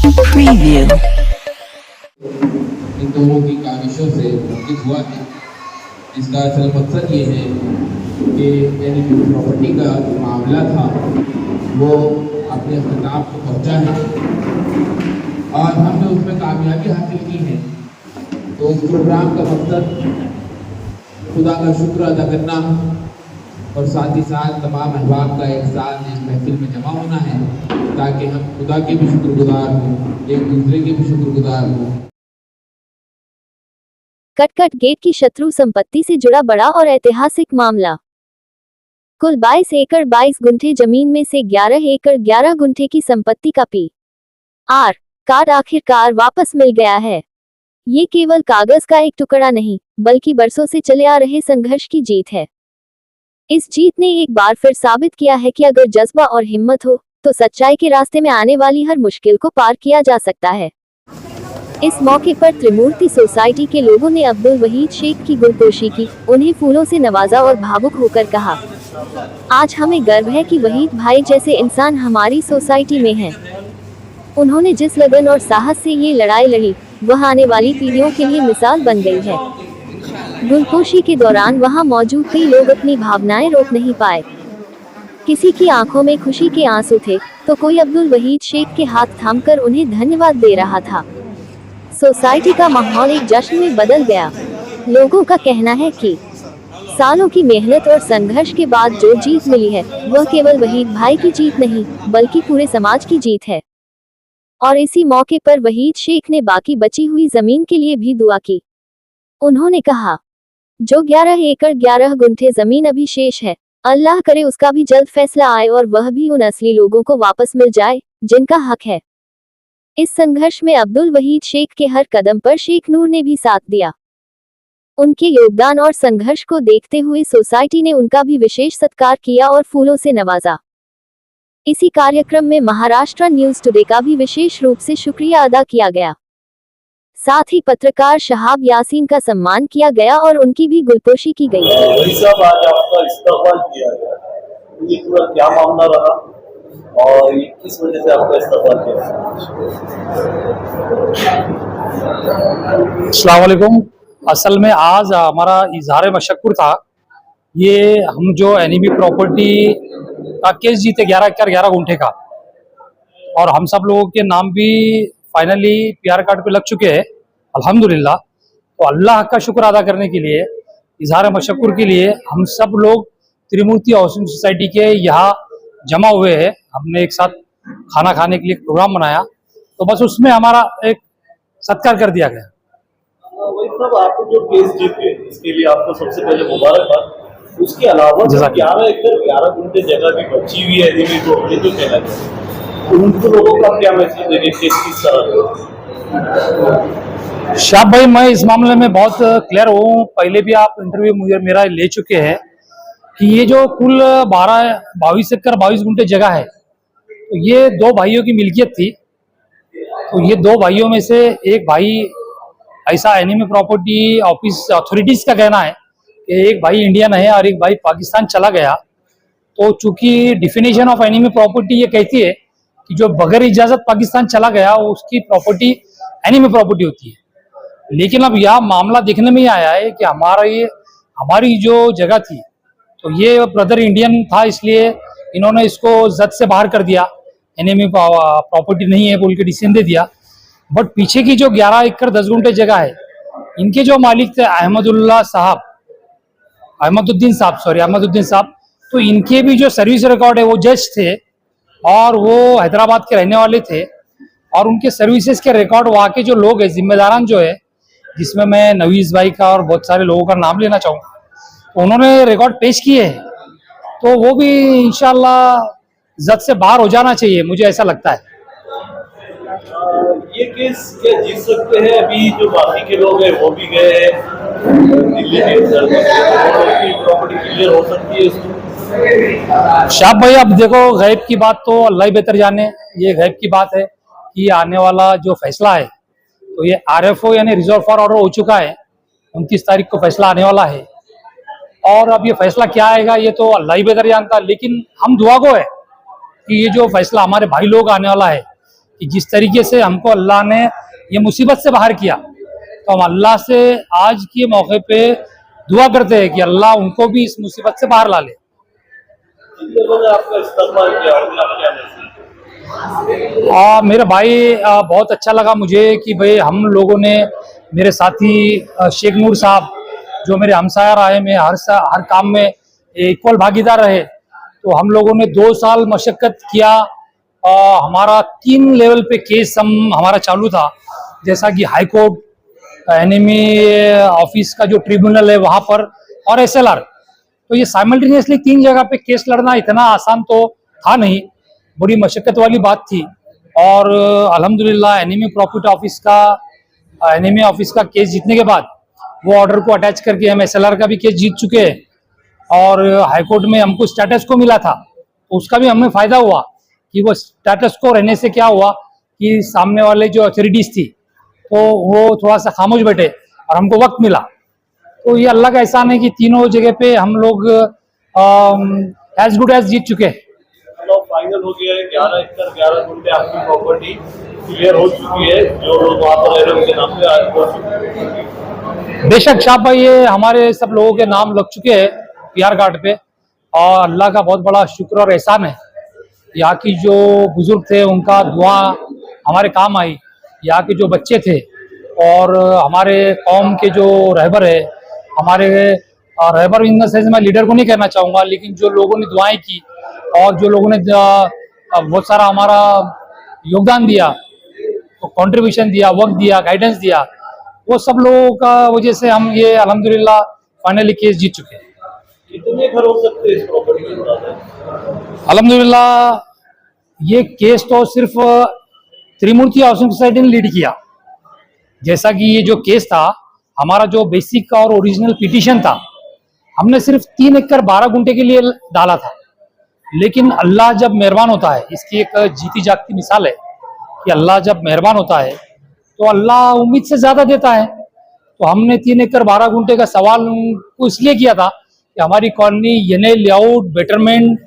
Preview. इन दोनों की काविशों से मुंकित हुआ है। इसका असल मकसद ये है कि एनिमी प्रॉपर्टी का मामला था वो अपने अख्ताम को पहुँचा है और हमने उसमें कामयाबी हासिल की है। तो इस प्रोग्राम का मकसद खुदा का शुक्र अदा करना और साथ ही साथ तमाम अहबाब का एक साथ इस महफिल में जमा होना है ताकि हम खुदा के भी शुक्रगुजार हों, एक दूसरे के भी शुक्रगुजार हों। कटकट गेट की शत्रु संपत्ति से जुड़ा बड़ा और ऐतिहासिक मामला। कुल 22 एकड़ 22 गुंठे जमीन में से 11 एकड़ 11 गुंठे की संपत्ति का PR कार्ड आखिरकार वापस मिल गया है। ये केवल कागज का एक टुकड़ा नहीं, बल्कि बरसों से चले आ रहे संघर्ष की जीत है। इस जीत ने एक बार फिर साबित किया है कि अगर जज्बा और हिम्मत हो, तो सच्चाई के रास्ते में आने वाली हर मुश्किल को पार किया जा सकता है। इस मौके पर त्रिमूर्ति सोसाइटी के लोगों ने अब्दुल वहीद शेख की गुलपोशी की, उन्हें फूलों से नवाजा और भावुक होकर कहा, आज हमें गर्व है कि वहीद भाई जैसे इंसान हमारी सोसाइटी में हैं। उन्होंने जिस लगन और साहस से ये लड़ाई लड़ी, वह आने वाली पीढ़ियों के लिए मिसाल बन गई है। गुलपोशी के दौरान वहां मौजूद कई लोग अपनी भावनाएं रोक नहीं पाए। किसी की आंखों में खुशी के आंसू थे, तो कोई अब्दुल वहीद शेख के हाथ थामकर उन्हें धन्यवाद दे रहा था। सोसाइटी का माहौल एक जश्न में बदल गया। लोगों का कहना है कि सालों की मेहनत और संघर्ष के बाद जो जीत मिली है, वह केवल वहीद भाई की जीत नहीं, बल्कि पूरे समाज की जीत है। और इसी मौके पर वहीद शेख ने बाकी बची हुई जमीन के लिए भी दुआ की। उन्होंने कहा, जो 11 एकड़ 11 गुंठे जमीन अभी शेष है, अल्लाह करे उसका भी जल्द फैसला आए और वह भी उन असली लोगों को वापस मिल जाए जिनका हक है। इस संघर्ष में अब्दुल वहीद शेख के हर कदम पर शेख नूर ने भी साथ दिया। उनके योगदान और संघर्ष को देखते हुए सोसाइटी ने उनका भी विशेष सत्कार किया और फूलों से नवाजा। इसी कार्यक्रम में महाराष्ट्र न्यूज टुडे का भी विशेष रूप से शुक्रिया अदा किया गया। साथ ही पत्रकार शहाब यासीन का सम्मान किया गया और उनकी भी गुलपोशी की गई। वही साहब, आज आपका इस्तीफा दिया गया, ये पूरा क्या मामला रहा और ये किस वजह से आपका इस्तीफा दिया? अस्सलाम वालेकुम। असल में आज हमारा इजहार मशक्कुर था। ये हम जो एनिमी प्रॉपर्टी का केस जीते 11 एकड़ 11 गुंठे का, और हम सब लोगों के नाम भी फाइनली PR कार्ड पे लग चुके हैं अल्हम्दुलिल्लाह। तो अल्लाह का शुक्र अदा करने के लिए, इजहार मशक्कुर के लिए हम सब लोग त्रिमूर्ति हाउसिंग सोसाइटी के यहाँ जमा हुए हैं। हमने एक साथ खाना खाने के लिए प्रोग्राम बनाया, तो बस उसमें हमारा एक सत्कार कर दिया गया। वही साहब, आप जो केस जीते इसके लिए आपको सबसे पहले मुबारकबाद। उसके अलावा 11 एकड़ 11 गुंठे जगह भी बची हुई है एनिमी प्रॉपर्टी जो कहना है, उनको लोगों का क्या मैसेज देंगे, किस तरह? शाह भाई, मैं इस मामले में बहुत क्लियर हूँ। पहले भी आप इंटरव्यू मुझे मेरा ले चुके हैं कि ये जो कुल 22 एकड़ 22 गुंठे जगह है, तो ये दो भाइयों की मिल्कियत थी। तो ये दो भाइयों में से एक भाई, ऐसा एनिमी प्रॉपर्टी ऑफिस अथॉरिटीज का कहना है कि एक भाई इंडियन है और एक भाई पाकिस्तान चला गया। तो चूंकि डिफिनेशन ऑफ एनिमी प्रॉपर्टी ये कहती है कि जो बगैर इजाजत पाकिस्तान चला गया उसकी प्रॉपर्टी एनिमी प्रॉपर्टी होती है। लेकिन अब यह मामला देखने में आया है कि हमारी जो जगह थी, तो ये ब्रदर इंडियन था, इसलिए इन्होंने इसको जद से बाहर कर दिया, एनिमी प्रॉपर्टी नहीं है बोल के डिसीजन दे दिया। बट पीछे की जो 11 एकड़ 10 गुंठे जगह है, इनके जो मालिक थे अहमदुद्दीन साहब, तो इनके भी जो सर्विस रिकॉर्ड है वो जज थे और वो हैदराबाद के रहने वाले थे। और उनके सर्विसेज के रिकॉर्ड वहाँ के जो लोग हैं, जिम्मेदारान जो है, जिसमें मैं नवीज भाई का और बहुत सारे लोगों का नाम लेना चाहूँगा, तो उन्होंने रिकॉर्ड पेश किए हैं। तो वो भी इंशाल्लाह जद से बाहर हो जाना चाहिए, मुझे ऐसा लगता है। ये केस क्या जीत सकते हैं? अभी जो बाकी के लोग हैं वो भी गए हैं दिल्ली में, प्रॉपर्टी क्लियर हो सकती है इसमें? शाह भाई, अब देखो, गैब की बात तो अल्लाह ही बेहतर जाने। ये गैब की बात है कि आने वाला जो फैसला है, तो ये RFO यानी रिजर्व फॉर ऑर्डर हो चुका है। 29 तारीख को फैसला आने वाला है और अब ये फैसला क्या आएगा ये तो अल्लाह ही बेहतर जानता। लेकिन हम दुआ गो है कि ये जो फैसला हमारे भाई लोग आने वाला है, कि जिस तरीके से हमको अल्लाह ने ये मुसीबत से बाहर किया, तो हम अल्लाह से आज के मौके पे दुआ करते हैं कि अल्लाह उनको भी इस मुसीबत से बाहर ला ले। जितने बजे आपका इस्तेमाल किया और क्या क्या नहीं? मेरे भाई बहुत अच्छा लगा मुझे कि भाई हम लोगों ने, मेरे साथी शेख नूर साहब जो मेरे हमसाया रहे में हर काम में इक्वल भागीदार रहे, तो हम लोगों ने 2 साल मशक्क़त किया। हमारा 3 लेवल पे केस हमारा चालू था, जैसा कि हाई कोर्ट, एनिमी ऑफिस का जो ट्रिब्यूनल है वहाँ पर, और SLR। तो ये साइमल्टेनियसली 3 जगह पे केस लड़ना इतना आसान तो था नहीं, बड़ी मशक्क़त वाली बात थी। और अल्हम्दुलिल्लाह एनिमी ऑफिस का केस जीतने के बाद वो ऑर्डर को अटैच करके हम SLR का भी केस जीत चुके हैं, और हाई कोर्ट में हमको स्टेटस को मिला था, तो उसका भी हमें फ़ायदा हुआ कि वो स्टेटस को रहने से क्या हुआ कि सामने वाले जो अथॉरिटीज़ थी तो वो थोड़ा सा खामोश बैठे और हमको वक्त मिला। तो ये अल्लाह का एहसान है कि तीनों जगह पे हम लोग एज गुड एज जीत चुके हैं। फाइनल हो गया है, 11 एकड़ 11 गुंठे आपकी प्रॉपर्टी क्लियर हो चुकी है, जो लोग वहाँ पर रह रहे हैं उनके नाम पे हो चुकी है। बेशक शाह भाई, ये हमारे सब लोगों के नाम लग चुके हैं PR कार्ड पे, और अल्लाह का बहुत बड़ा शुक्र और एहसान है। यहाँ की जो बुजुर्ग थे उनका दुआ हमारे काम आई, यहाँ के जो बच्चे थे और हमारे कौम के जो रहबर है, हमारे रहबर इन द सेंस मैं लीडर को नहीं कहना चाहूँगा, लेकिन जो लोगों ने दुआएं की और जो लोगों ने बहुत सारा हमारा योगदान दिया, तो कंट्रीब्यूशन दिया, वक्त दिया, गाइडेंस दिया, वो सब लोगों का वजह से हम ये अल्हम्दुलिल्लाह फाइनली केस जीत चुके हैं। कितने घर हो सकते हैं इस प्रॉपर्टी के साथ? अल्हम्दुलिल्लाह ये केस तो सिर्फ त्रिमूर्ति हाउसिंग सोसाइटी ने लीड किया। जैसा कि ये जो केस था, हमारा जो बेसिक और ओरिजिनल पिटीशन था, हमने सिर्फ 3 एकड़ 12 गुंठे के लिए डाला था, लेकिन अल्लाह जब मेहरबान होता है, इसकी एक जीती जागती मिसाल है कि अल्लाह जब मेहरबान होता है तो अल्लाह उम्मीद से ज़्यादा देता है। तो हमने 3 एकड़ 12 गुंठे का सवाल उनको इसलिए किया था कि हमारी कॉलोनी यने लेआउट, बेटरमेंट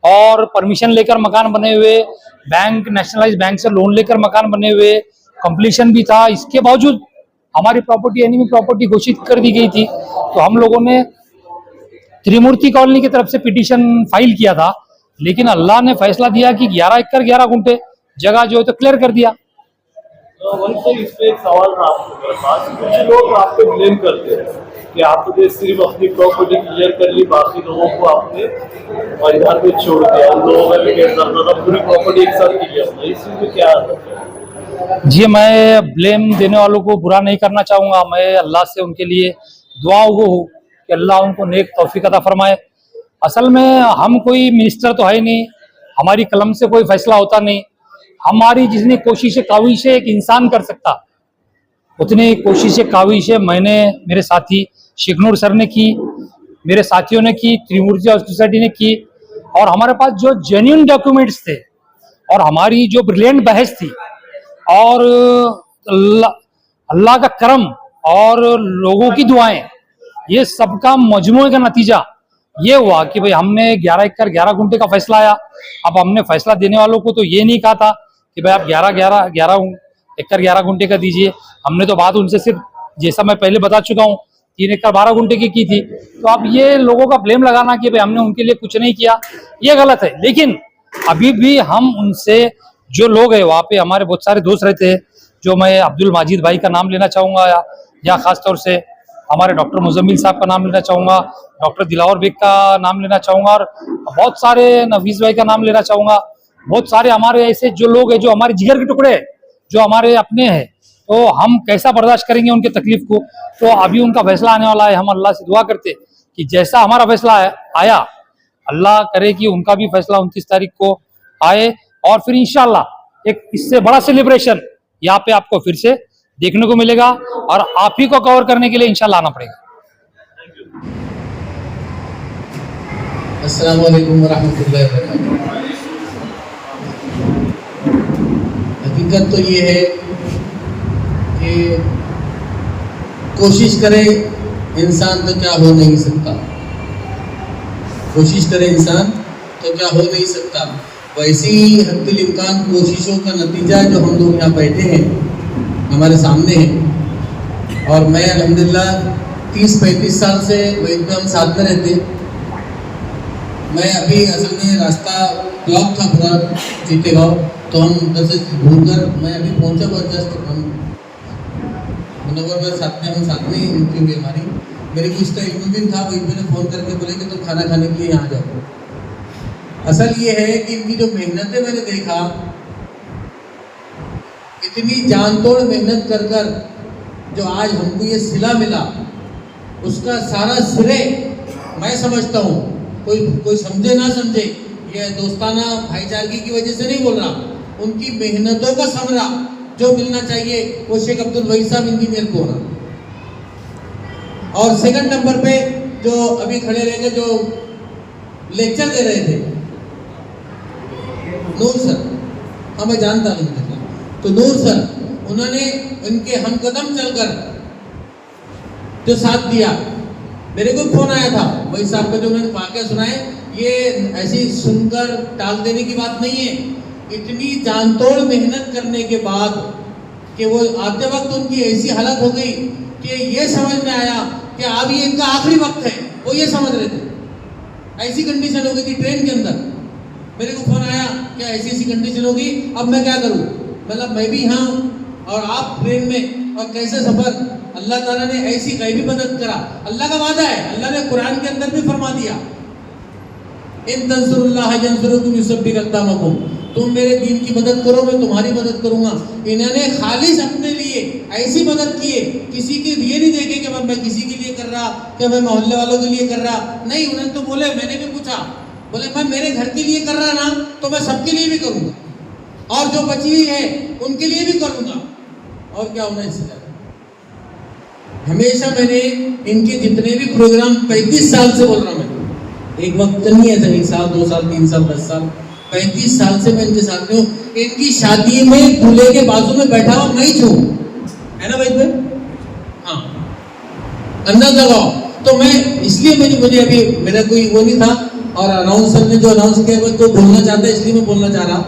और परमिशन लेकर मकान बने हुए, बैंक, नेशनलाइज बैंक से लोन लेकर मकान बने हुए, कंप्लीशन भी था, इसके बावजूद हमारी प्रॉपर्टी एनिमी प्रॉपर्टी घोषित कर दी गई थी। तो हम लोगों ने त्रिमूर्ति कॉलोनी की तरफ से पिटीशन फाइल किया था, लेकिन अल्लाह ने फैसला दिया कि 11 एकड़ 11 गुंठे जगह जो है तो क्लियर कर दिया। तो वहीं से इस पे एक सवाल था आपके पास, कुछ लोग आप पे ब्लेम करते हैं कि आपने सिर्फ अपनी प्रॉपर्टी क्लियर कर ली, बाकी लोगों को आपने मैदान पे छोड़ दिया, उन लोगों का भी केस करना था, पूरी प्रॉपर्टी एक साथ क्लियर हो। इस चीज में क्या जी, मैं ब्लेम देने वालों को बुरा नहीं करना चाहूँगा। मैं अल्लाह से उनके लिए दुआ वो हूँ कि अल्लाह उनको नेक तौफीक अता फरमाए। असल में हम कोई मिनिस्टर तो है नहीं, हमारी कलम से कोई फैसला होता नहीं। हमारी जितनी कोशिशें काविशें एक इंसान कर सकता, उतनी कोशिशें काविशें मैंने, मेरे साथी शेखनूर सर ने की, मेरे साथियों ने की, त्रिमूर्ति सोसाइटी ने की, और हमारे पास जो जेन्युइन डॉक्यूमेंट्स थे और हमारी जो ब्रिलियंट बहस थी और अल्लाह का करम और लोगों की दुआएं, ये सबका मजमूए का नतीजा ये हुआ कि भाई हमने 11 एकड़ 11 गुंठे का फैसला आया। अब हमने फैसला देने वालों को तो ये नहीं कहा था कि भाई आप 11 एकड़ 11 गुंठे का दीजिए। हमने तो बात उनसे सिर्फ, जैसा मैं पहले बता चुका हूँ, 3 एकड़ 12 गुंठे की थी। तो अब ये लोगों का ब्लेम लगाना कि भाई हमने उनके लिए कुछ नहीं किया, ये गलत है। लेकिन अभी भी हम उनसे, जो लोग हैं वहाँ पे हमारे बहुत सारे दोस्त रहते हैं, जो मैं अब्दुल माजिद भाई का नाम लेना चाहूँगा, या ख़ास तौर से हमारे डॉक्टर मुजम्मिल साहब का नाम लेना चाहूँगा, डॉक्टर दिलावर बेग का नाम लेना चाहूँगा, और बहुत सारे नफीस भाई का नाम लेना चाहूँगा। बहुत सारे हमारे ऐसे जो लोग हैं जो हमारे जिगर के टुकड़े हैं, जो हमारे अपने हैं, तो हम कैसा बर्दाश्त करेंगे उनके तकलीफ को। तो अभी उनका फैसला आने वाला है। हम अल्लाह से दुआ करते कि जैसा हमारा फैसला आया, अल्लाह करे कि उनका भी फैसला 29 तारीख को आए, और फिर इंशाल्लाह एक इससे बड़ा सेलिब्रेशन यहाँ पे आपको फिर से देखने को मिलेगा, और आप ही को कवर करने के लिए इंशाल्लाह आना पड़ेगा। अस्सलाम वालेकुम वरहमतुल्लाहि वबरकातुहू। हकीकत तो ये है कि कोशिश करे इंसान तो क्या हो नहीं सकता, कोशिश करे इंसान तो क्या हो नहीं सकता। वैसी हद्दुल इम्कान कोशिशों का नतीजा जो हम लोग यहाँ बैठे हैं, हमारे सामने है। और मैं अल्हम्दुलिल्लाह 30-35 साल से वहीं पे हम साथ में रहते हैं। मैं अभी असल में रास्ता ब्लॉक था पूरा चीते गाँव, तो हम उधर से घूमकर मैं अभी पहुँचा, बहुत जस्ट हम मुनव्वर साथ में इंटरव्यू हुई हमारी। मेरे को इसका इल्म भी था, वहीं मैंने फ़ोन करके बोले कि तुम खाना खाने के लिए यहाँ जाओ। असल ये है कि इनकी जो मेहनतें मैंने देखा, इतनी जान तोड़ मेहनत कर कर जो आज हमको ये सिला मिला, उसका सारा श्रेय मैं समझता हूँ, कोई समझे ना समझे, ये दोस्ताना भाईचारगी की वजह से नहीं बोल रहा, उनकी मेहनतों का समरा जो मिलना चाहिए वो शेख अब्दुल वहीद साहब इंजीनियर को होना। और सेकंड नंबर पे जो अभी खड़े रह गए, जो लेक्चर दे रहे थे, नूर सर, हाँ मैं जानता नहीं था, तो नूर सर, उन्होंने इनके हम कदम चलकर जो साथ दिया। मेरे को फोन आया था वही साहब का, जो उन्होंने वाकया सुनाए, ये ऐसी सुनकर टाल देने की बात नहीं है। इतनी जानतोड़ मेहनत करने के बाद कि वो आते वक्त उनकी ऐसी हालत हो गई कि ये समझ में आया कि अब ये इनका आखिरी वक्त है, वो ये समझ रहे थे। ऐसी कंडीशन हो गई थी ट्रेन के अंदर। मेरे को फोन आया क्या ऐसी कंडीशन होगी, अब मैं क्या करूं, मतलब मैं भी यहाँ और आप ट्रेन में, और कैसे सफर। अल्लाह ताला ने ऐसी गैबी मदद करा, अल्लाह का वादा है, अल्लाह ने कुरान के अंदर भी फरमा दिया, इन तंसुरुल्लाह यंसुरुकुम युसब्बित अक़दामकुम, तुम मेरे दीन की मदद करो मैं तुम्हारी मदद करूंगा। इन्होंने खालिस अपने लिए ऐसी मदद की है, किसी के लिए नहीं देखे कि मैं किसी के लिए कर रहा, कि मैं मोहल्ले वालों के लिए कर रहा, नहीं। उन्होंने तो बोले, मैंने भी पूछा, बोले मैं मेरे घर के लिए कर रहा ना तो मैं सबके लिए भी करूंगा, और जो बची हुई है उनके लिए भी करूंगा, और क्या होना इससे ज्यादा। हमेशा मैंने इनके जितने भी प्रोग्राम 35 साल से बोल रहा हूँ, मैं एक वक्त नहीं है, 1 साल 2 साल 3 साल 10 साल 35 साल से मैं इनके साथ में हूँ। इनकी शादी में दूल्हे के बाजू में बैठा हुआ मैं ही हूँ, है ना भाई? हाँ, अंदाजा लगाओ। तो मैं इसलिए मुझे अभी मेरा कोई वो नहीं था, और अनाउंसर ने जो अनाउंस किया मैं तो बोलना चाहता, इसलिए मैं बोलना चाह रहा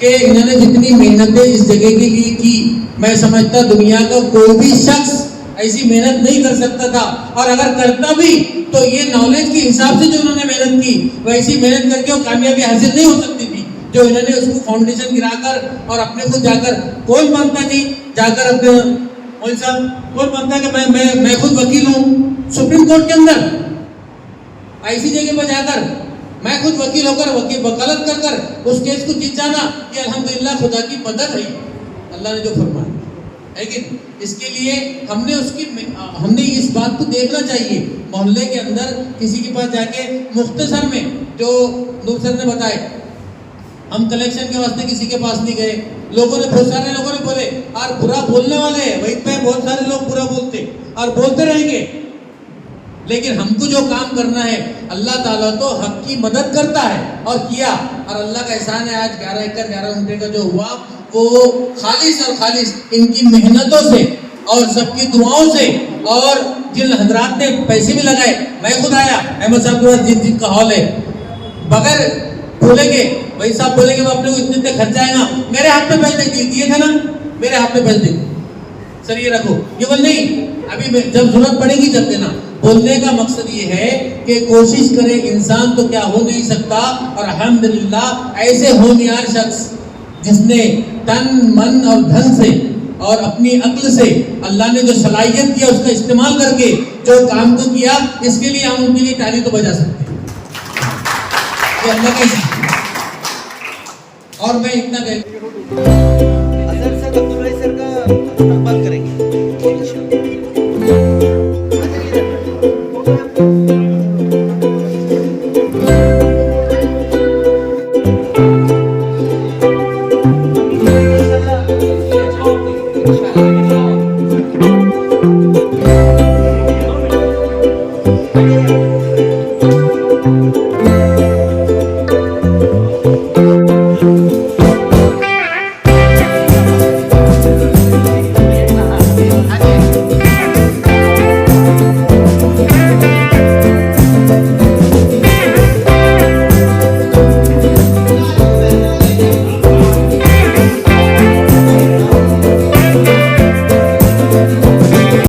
कि इन्होंने जितनी मेहनतें इस जगह के लिए की, मैं समझता दुनिया का कोई भी शख्स ऐसी मेहनत नहीं कर सकता था, और अगर करता भी तो ये नॉलेज के हिसाब से जो उन्होंने मेहनत की, वैसी मेहनत करके वो कामयाबी हासिल नहीं हो सकती थी जो इन्होंने उसको फाउंडेशन गिराकर और अपने खुद जाकर। कोई मानता नहीं जाकर अपने मौलवी साहब, कोई मानता कि मैं खुद वकील हूँ सुप्रीम कोर्ट के अंदर, ऐसी जगह पर जाकर मैं खुद वकील होकर वकालत कर कर उस केस को जीत जाना, ये अल्हम्दुलिल्लाह खुदा की मदद है, अल्लाह ने जो फरमाया। लेकिन इसके लिए हमने इस बात को देखना चाहिए, मोहल्ले के अंदर किसी के पास जाके मुख्तसर में, जो नूर सर ने बताए, हम कलेक्शन के वास्ते किसी के पास नहीं गए। लोगों ने, बहुत सारे लोगों ने बोले, और बुरा बोलने वाले हैं वहीं पे, बहुत सारे लोग बुरा बोलते और बोलते रहेंगे, लेकिन हमको जो काम करना है, अल्लाह ताला तो हक की मदद करता है, और किया। और अल्लाह का एहसान है, आज 11 एकड़ 11 घंटे का जो हुआ वो खालिस और खालिस इनकी मेहनतों से और सबकी दुआओं से, और जिन हजरात ने पैसे भी लगाए, मैं खुद आया अहमद साहब के पास, जिनका हॉल है, बगैर बोलेंगे भाई साहब बोलेंगे मैं अपने को इतने खर्चा आएगा, मेरे हाथ में पैसे दिए थे ना, मेरे हाथ में पैसे दे सर ये रखो, ये बोल नहीं अभी जब जरूरत पड़ेगी जब देना। बोलने का मकसद ये है कि कोशिश करे, इंसान तो क्या हो नहीं सकता, और अल्हम्दुलिल्लाह ऐसे होनहार शख्स जिसने तन मन और धन से और अपनी अक्ल से अल्लाह ने जो सलाहियत दिया उसका इस्तेमाल करके जो काम को किया, इसके लिए हम उनके लिए ताली तो बजा सकते हैं, ये अल्लाह का। और मैं इतना कह